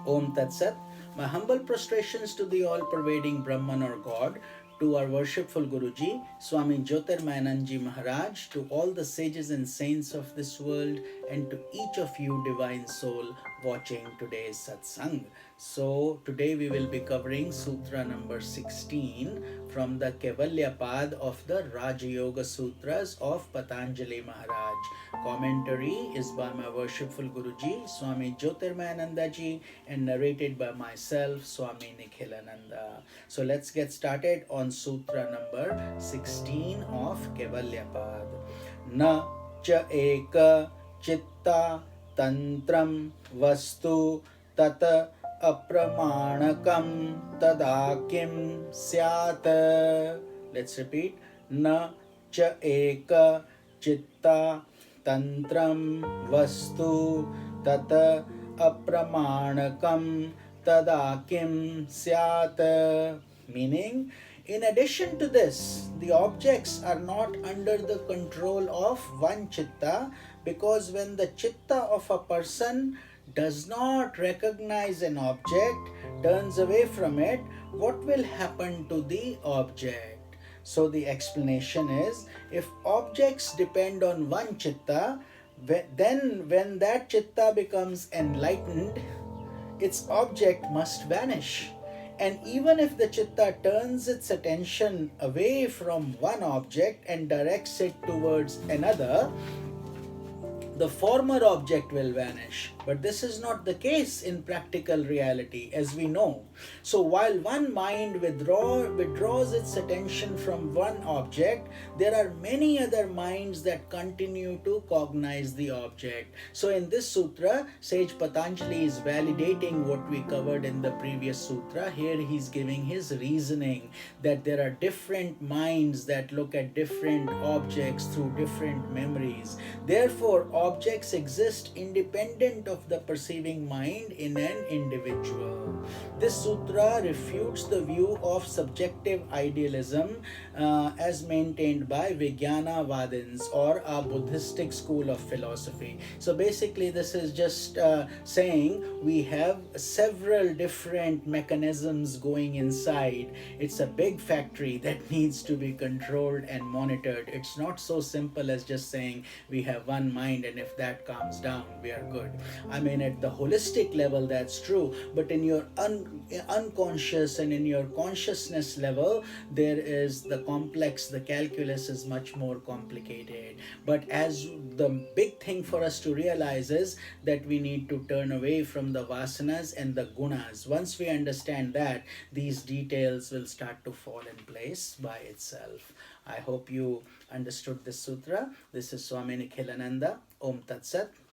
Om Tat Sat. My humble prostrations to the all-pervading Brahman or God, to our worshipful Guruji, Swami Jyotirmayananda Maharaj, to all the sages and saints of this world, and to each of you, divine soul, watching today's satsang. So, today we will be covering Sutra number 16 from the Kaivalya Pad of the Raja Yoga Sutras of Patanjali Maharaj. Commentary is by my worshipful Guruji, Swami Jyotirmayananda ji, and narrated by myself, Swami Nikhilananda. So let's get started on Sutra number 16 of Kaivalya Pad. Na cha eka chitta tantram vastu tata apramanakam tadakim syat. Let's repeat. Na cha eka chitta tantram vastu tata apramanakam tadakim syat. Meaning, in addition to this, the objects are not under the control of one chitta, because when the chitta of a person does not recognize an object, turns away from it, what will happen to the object? So the explanation is, if objects depend on one chitta, then when that chitta becomes enlightened, its object must vanish. And even if the chitta turns its attention away from one object and directs it towards another, the former object will vanish. But this is not the case in practical reality, as we know. So while one mind withdraws its attention from one object, there are many other minds that continue to cognize the object. So in this sutra, Sage Patanjali is validating what we covered in the previous sutra. Here he's giving his reasoning that there are different minds that look at different objects through different memories. Therefore, objects exist independent of the perceiving mind in an individual. This sutra refutes the view of subjective idealism as maintained by Vijnanavadins, or a Buddhistic school of philosophy. So basically this is just saying we have several different mechanisms going inside. It's a big factory that needs to be controlled and monitored. It's not so simple as just saying we have one mind and if that calms down, we are good. I mean, at the holistic level, that's true, but in your unconscious and in your consciousness level, there is the complex, the calculus is much more complicated. But as the big thing for us to realize is that we need to turn away from the vasanas and the gunas. Once we understand that, these details will start to fall in place by itself. I hope you understood this sutra. This is Swami Nikhilananda. Om Tat Sat.